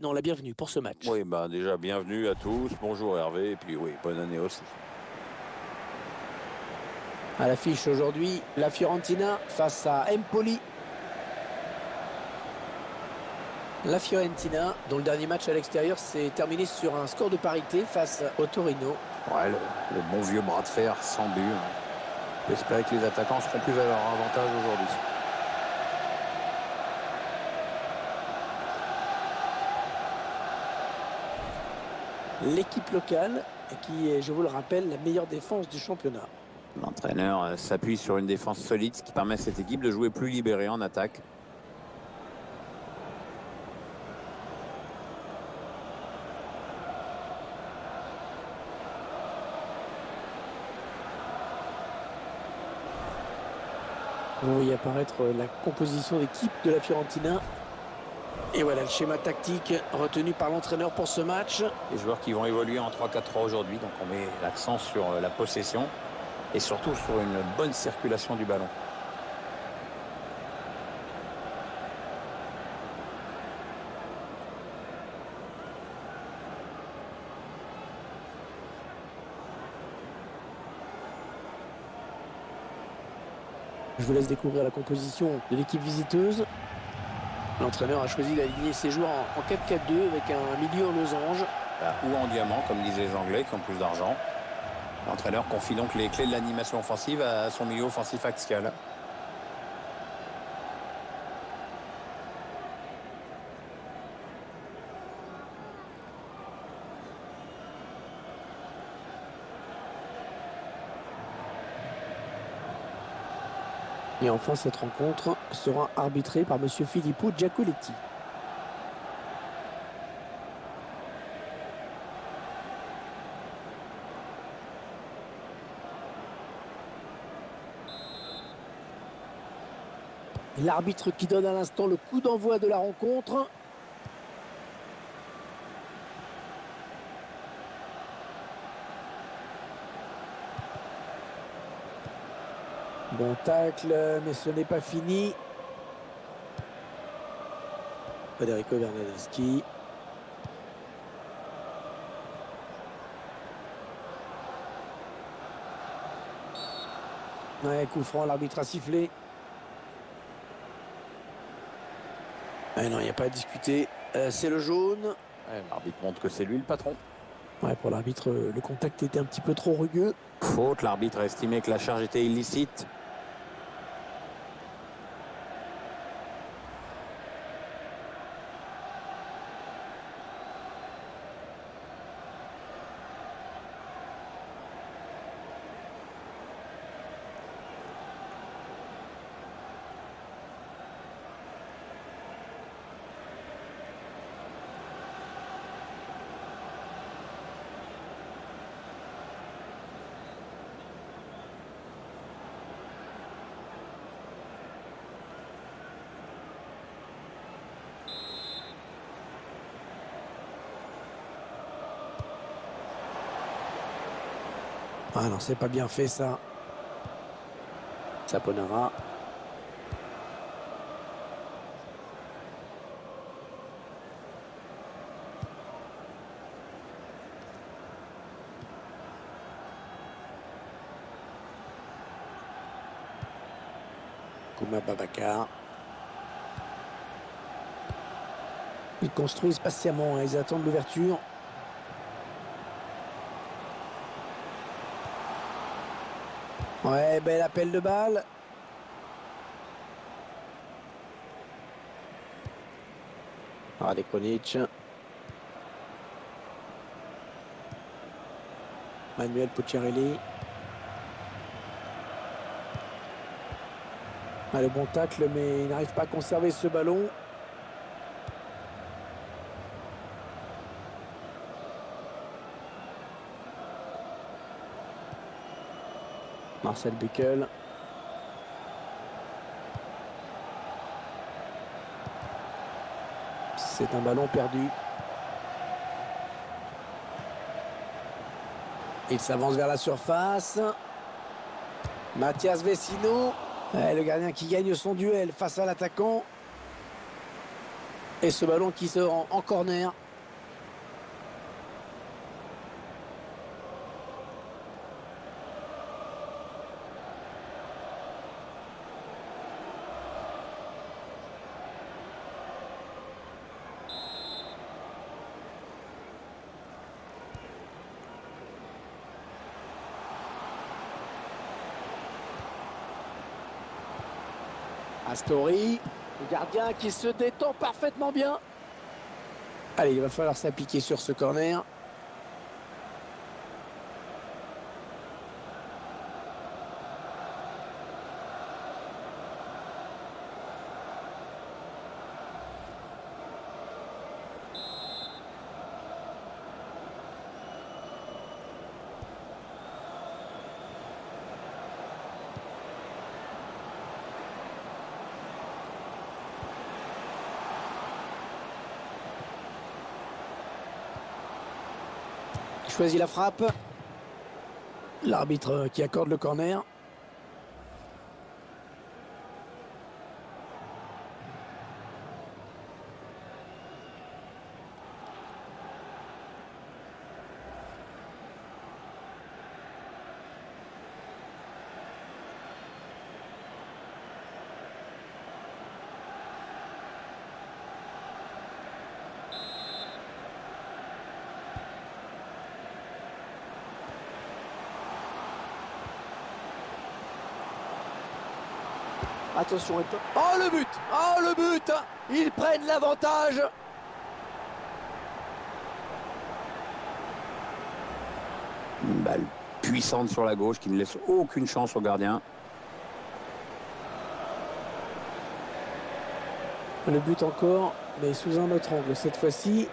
Non, la bienvenue pour ce match. Oui, bah déjà, bienvenue à tous. Bonjour Hervé, et puis oui, bonne année aussi. À l'affiche aujourd'hui, la Fiorentina face à Empoli. La Fiorentina, dont le dernier match à l'extérieur s'est terminé sur un score de parité face au Torino. Ouais, le bon vieux bras de fer sans but. On peut espérer que les attaquants seront plus à leur avantage aujourd'hui. L'équipe locale, qui est, je vous le rappelle, la meilleure défense du championnat. L'entraîneur s'appuie sur une défense solide, ce qui permet à cette équipe de jouer plus libérée en attaque. Vous voyez apparaître la composition d'équipe de la Fiorentina. Et voilà le schéma tactique retenu par l'entraîneur pour ce match. Les joueurs qui vont évoluer en 3-4-3 aujourd'hui, donc on met l'accent sur la possession et surtout sur une bonne circulation du ballon. Je vous laisse découvrir la composition de l'équipe visiteuse. L'entraîneur a choisi d'aligner ses joueurs en 4-4-2 avec un milieu en losange. Ou en diamant, comme disaient les Anglais, qui ont plus d'argent. L'entraîneur confie donc les clés de l'animation offensive à son milieu offensif axial. Et enfin, cette rencontre sera arbitrée par M. Filippo Giacoletti. L'arbitre qui donne à l'instant le coup d'envoi de la rencontre. Bon tacle, mais ce n'est pas fini. Federico Bernardeschi. Ouais, coup franc, l'arbitre a sifflé. Ah non, il n'y a pas à discuter. C'est le jaune. Ouais, l'arbitre montre que c'est lui le patron. Ouais, pour l'arbitre, le contact était un petit peu trop rugueux. Faute, l'arbitre a estimé que la charge était illicite. Ah non, c'est pas bien fait ça. Saponara. Kouma Babacar. Ils construisent patiemment, hein, ils attendent l'ouverture. Ouais, bel appel de balle. Radekonic. Manuel Pucciarelli. Ah, le bon tacle, mais il n'arrive pas à conserver ce ballon. Marcel Bickel. C'est un ballon perdu. Il s'avance vers la surface. Mathias Vecino. Le gardien qui gagne son duel face à l'attaquant. Et ce ballon qui sort en corner. Astori, le gardien qui se détend parfaitement bien. Allez, il va falloir s'appliquer sur ce corner. Il choisit la frappe. L'arbitre qui accorde le corner. Attention, oh le but! Oh le but! Ils prennent l'avantage! Une balle puissante sur la gauche qui ne laisse aucune chance au gardien. Le but encore, mais sous un autre angle cette fois-ci.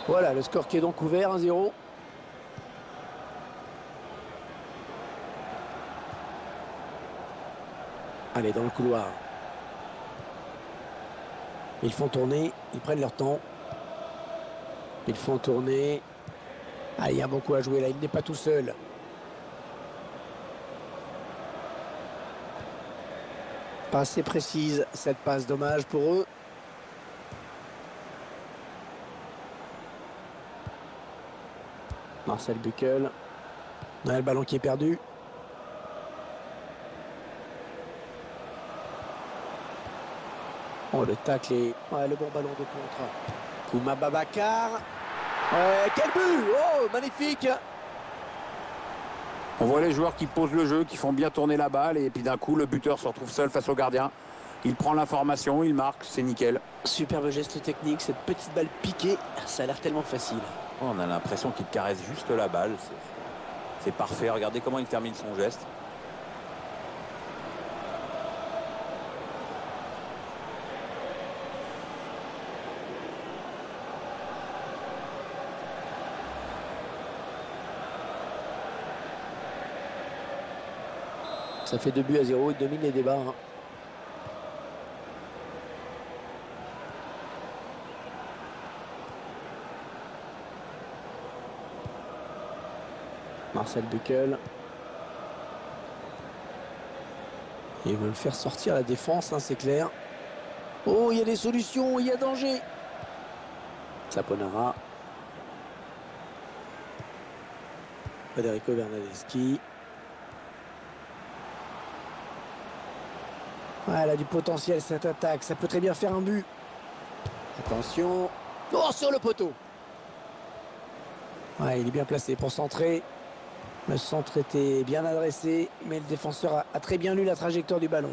Voilà, le score qui est donc ouvert, 1-0. Allez, dans le couloir. Ils font tourner, ils prennent leur temps. Ils font tourner. Ah, il y a beaucoup à jouer là, il n'est pas tout seul. Pas assez précise cette passe, dommage pour eux. Marcel Buckel. Le ballon qui est perdu. Oh, le tacle et le bon ballon de contre. Kouma Babacar. Quel but! Oh, magnifique! On voit les joueurs qui posent le jeu, qui font bien tourner la balle et puis d'un coup le buteur se retrouve seul face au gardien. Il prend l'information, il marque, c'est nickel. Superbe geste technique, cette petite balle piquée, ça a l'air tellement facile. On a l'impression qu'il caresse juste la balle. C'est parfait. Regardez comment il termine son geste. Ça fait 2-0, il domine les débats. Hein. Marcel Buckel. Ils veulent faire sortir la défense, hein, c'est clair. Oh, il y a des solutions, il y a danger. Saponara. Federico Bernardeschi. Ah, elle a du potentiel cette attaque, ça peut très bien faire un but. Attention. Oh, sur le poteau. Ouais, il est bien placé pour centrer. Le centre était bien adressé, mais le défenseur a très bien lu la trajectoire du ballon.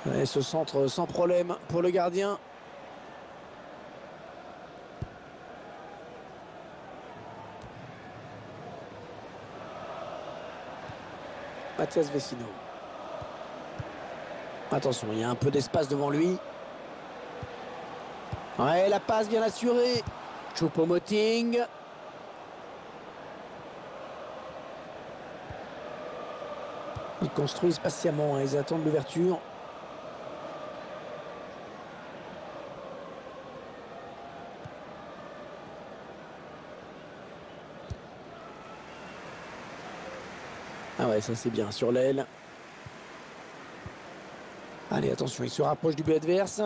Ouais, ce centre sans problème pour le gardien. Mathias Vecino. Attention, il y a un peu d'espace devant lui. Ouais, la passe bien assurée. Choupo-Moting. Ils construisent patiemment, hein, ils attendent l'ouverture. Ah ouais, ça c'est bien, sur l'aile. Allez, attention, il se rapproche du but adverse.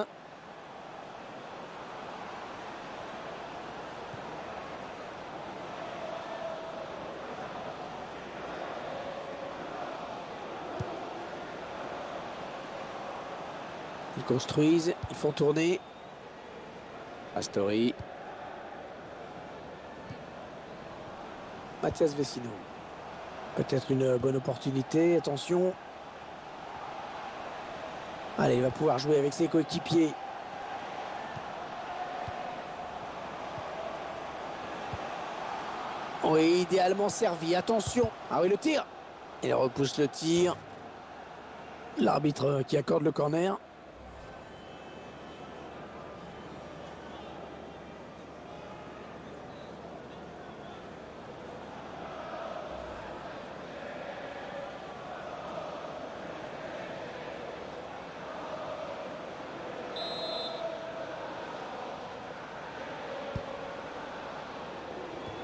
Ils construisent, ils font tourner. Astori. Mathias Vecino. Peut-être une bonne opportunité, attention. Allez, il va pouvoir jouer avec ses coéquipiers. Oui, idéalement servi, attention. Ah oui, le tir. Il repousse le tir. L'arbitre qui accorde le corner.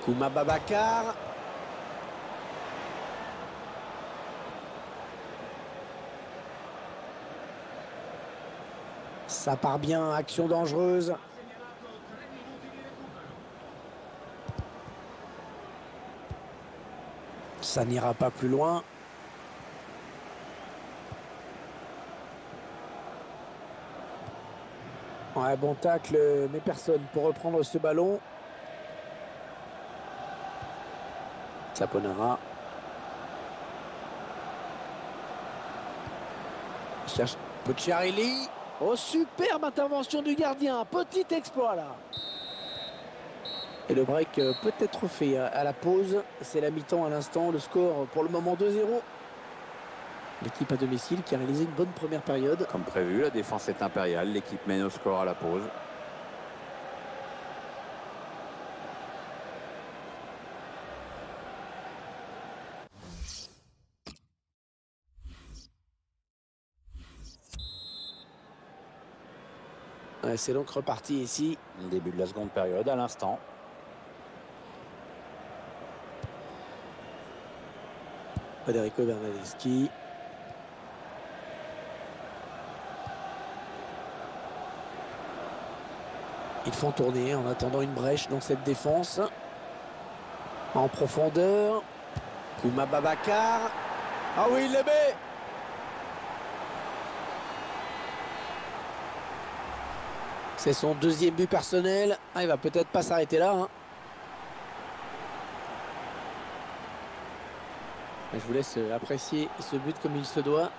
Kouma Babacar. Ça part bien, action dangereuse. Ça n'ira pas plus loin. Ouais, bon tacle, mais personne pour reprendre ce ballon. Saponara. Il cherche Pucciarelli. Oh, superbe intervention du gardien. Petit exploit là. Et le break peut être fait à la pause. C'est la mi-temps à l'instant. Le score pour le moment 2-0. L'équipe à domicile qui a réalisé une bonne première période. Comme prévu, la défense est impériale. L'équipe mène au score à la pause. Ouais, c'est donc reparti ici. Début de la seconde période à l'instant. Federico Bernardeschi. Ils font tourner en attendant une brèche dans cette défense. En profondeur. Kouma Babacar. Ah oui, il le met. C'est son deuxième but personnel. Ah, il va peut-être pas s'arrêter là, hein. Je vous laisse apprécier ce but comme il se doit.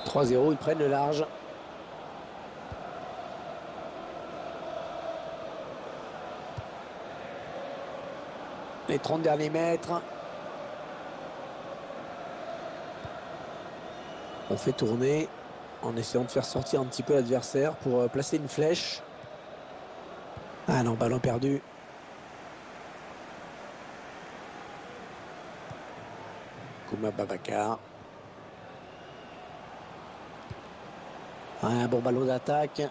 « 3-0, ils prennent le large. Les 30 derniers mètres. On fait tourner en essayant de faire sortir un petit peu l'adversaire pour placer une flèche. Ah non, ballon perdu. Kouma Babacar. Un bon ballon d'attaque.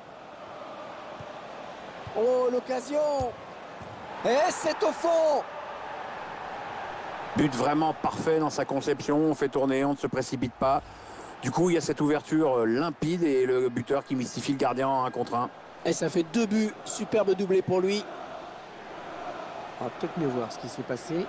Oh, l'occasion! Et c'est au fond! But vraiment parfait dans sa conception. On fait tourner, on ne se précipite pas. Du coup, il y a cette ouverture limpide et le buteur qui mystifie le gardien en 1 contre 1. Et ça fait 2 buts. Superbe doublé pour lui. On va peut-être mieux voir ce qui s'est passé.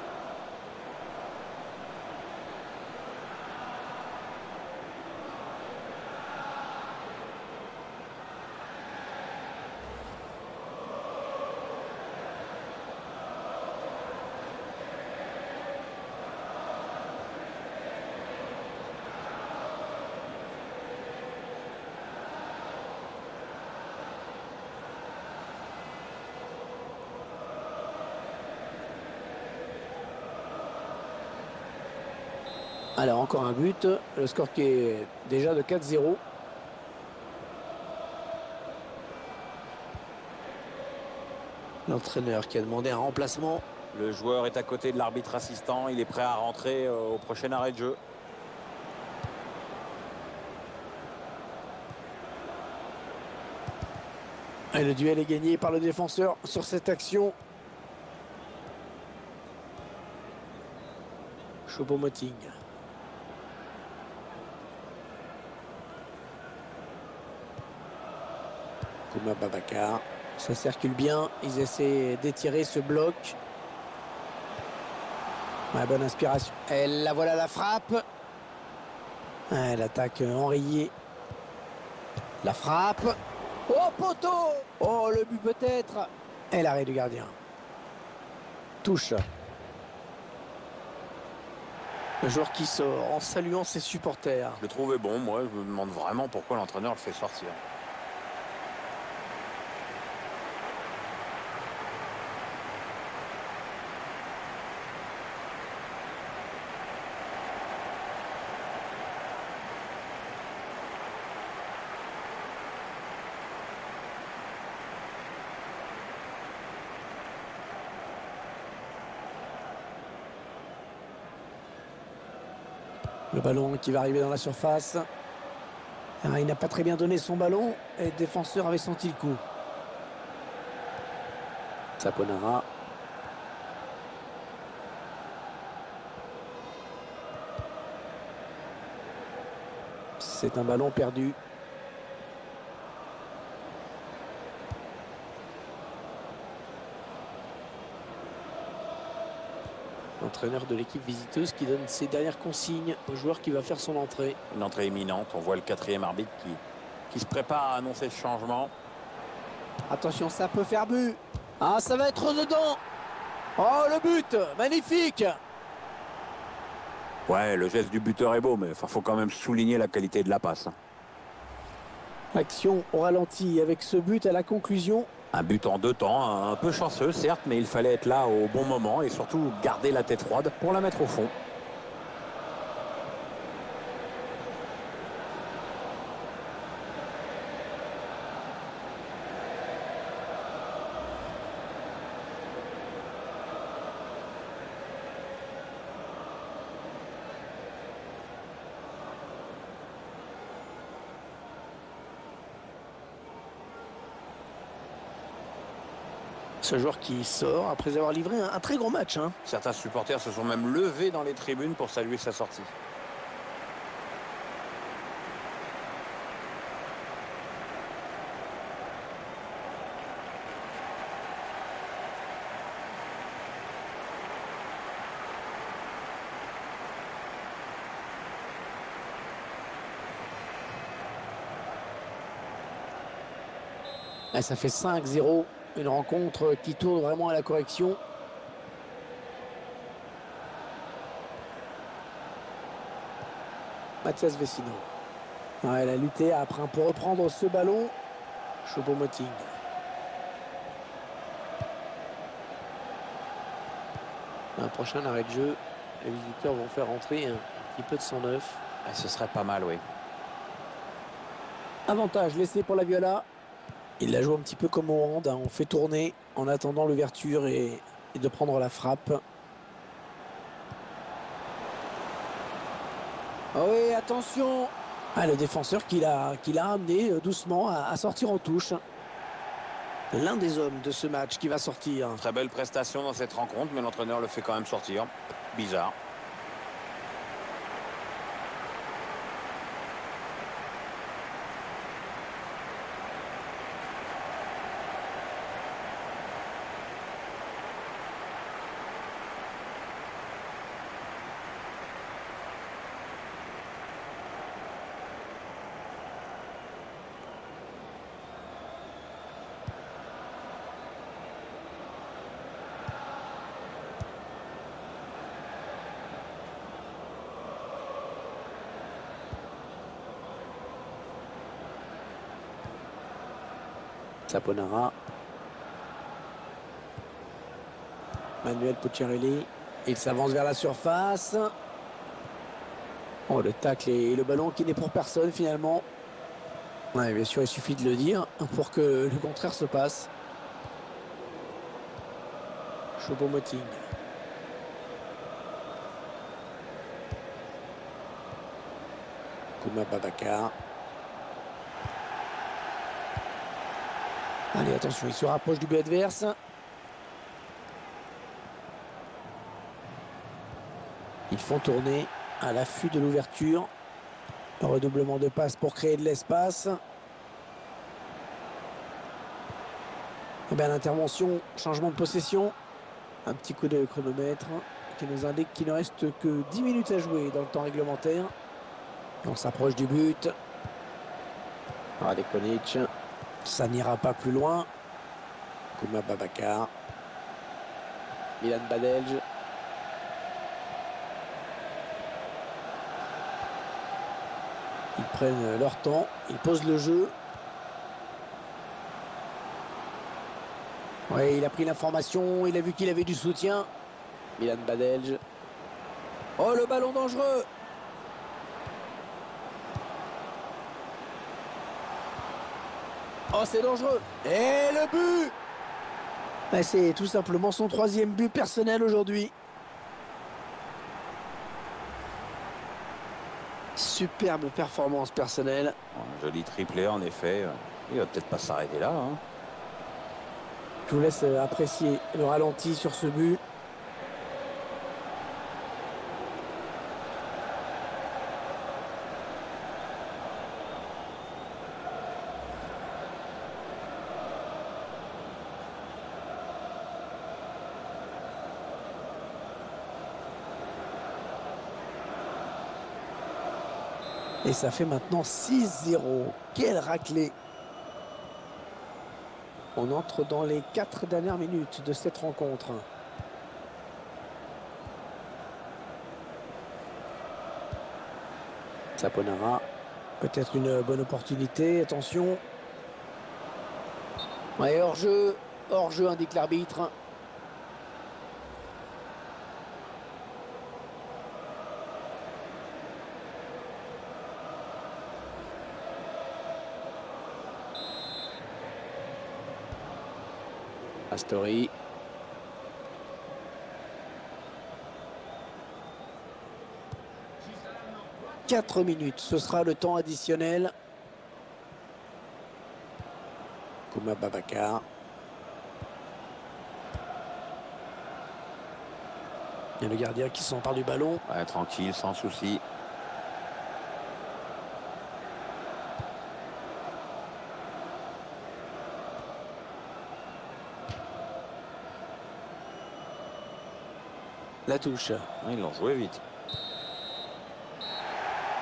Alors encore un but, le score qui est déjà de 4-0. L'entraîneur qui a demandé un remplacement. Le joueur est à côté de l'arbitre assistant. Il est prêt à rentrer au prochain arrêt de jeu. Et le duel est gagné par le défenseur sur cette action. Choupo-Moting. Kouma Babacar. Ça circule bien. Ils essaient d'étirer ce bloc. Ouais, bonne inspiration. Et la voilà la frappe. Ouais, l'attaque enrayée. La frappe. Oh, poteau! Oh, le but peut-être. Et l'arrêt du gardien. Touche. Le joueur qui sort en saluant ses supporters. Je le trouvais bon, moi. Je me demande vraiment pourquoi l'entraîneur le fait sortir. Le ballon qui va arriver dans la surface. Ah, il n'a pas très bien donné son ballon et le défenseur avait senti le coup. Saponara. C'est un ballon perdu. L'entraîneur de l'équipe visiteuse qui donne ses dernières consignes au joueur qui va faire son entrée. Une entrée imminente. On voit le quatrième arbitre qui se prépare à annoncer ce changement. Attention, ça peut faire but. Ah, ça va être dedans. Oh, le but, magnifique. Ouais, le geste du buteur est beau, mais il faut quand même souligner la qualité de la passe. Action au ralenti avec ce but à la conclusion. Un but en 2 temps, un peu chanceux certes, mais il fallait être là au bon moment et surtout garder la tête froide pour la mettre au fond. Ce joueur qui sort après avoir livré un très gros match. Certains supporters se sont même levés dans les tribunes pour saluer sa sortie. Et ça fait 5-0. Une rencontre qui tourne vraiment à la correction. Mathias Vecino. Ouais, elle a lutté après pour reprendre ce ballon. Choupo-Moting. Un prochain arrêt de jeu. Les visiteurs vont faire rentrer un petit peu de sang neuf. Ce serait pas mal, oui. Avantage laissé pour la Viola. Il la joue un petit peu comme au hand. On fait tourner en attendant l'ouverture et de prendre la frappe. Oh oui, attention. Ah, le défenseur qui l'a amené doucement à sortir en touche. L'un des hommes de ce match qui va sortir. Très belle prestation dans cette rencontre, mais l'entraîneur le fait quand même sortir. Bizarre. Saponara. Manuel Pucciarelli. Il s'avance vers la surface. Oh, le tacle et le ballon qui n'est pour personne finalement. Ouais, bien sûr, il suffit de le dire pour que le contraire se passe. Choupo-Moting. Kouma Babacar. Allez, attention, il se rapproche du but adverse. Ils font tourner à l'affût de l'ouverture. Un redoublement de passes pour créer de l'espace. Et bien l'intervention, changement de possession. Un petit coup de chronomètre qui nous indique qu'il ne reste que 10 minutes à jouer dans le temps réglementaire. Et on s'approche du but. Radekonic. Ça n'ira pas plus loin. Kouma Babacar. Milan Badelj. Ils prennent leur temps, ils posent le jeu. Oui, il a pris l'information, il a vu qu'il avait du soutien. Milan Badelj. Oh, le ballon dangereux. Oh, c'est dangereux. Et le but. C'est tout simplement son 3e but personnel aujourd'hui. Superbe performance personnelle. Un joli triplé en effet. Il va peut-être pas s'arrêter là. Hein. Je vous laisse apprécier le ralenti sur ce but. Et ça fait maintenant 6-0. Quelle raclée! On entre dans les 4 dernières minutes de cette rencontre. Saponara. Peut-être une bonne opportunité. Attention. Ouais, hors-jeu. Hors-jeu indique l'arbitre. Astori. « 4 minutes, ce sera le temps additionnel. Kouma Babacar. Il y a le gardien qui s'empare du ballon. Ouais, tranquille, sans souci. La touche. Ils l'ont joué vite.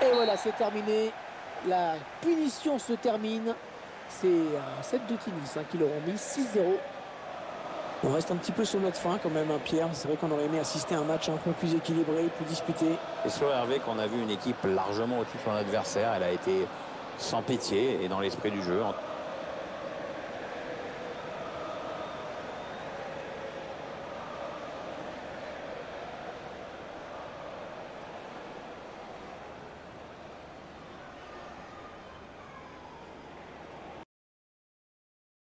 Et voilà, c'est terminé. La punition se termine. C'est un set de tennis qui l'auront mis 6-0. On reste un petit peu sur notre fin quand même, Pierre. C'est vrai qu'on aurait aimé assister à un match un peu plus équilibré, plus disputé. Et sur Hervé qu'on a vu une équipe largement au-dessus de son adversaire. Elle a été sans pitié et dans l'esprit du jeu.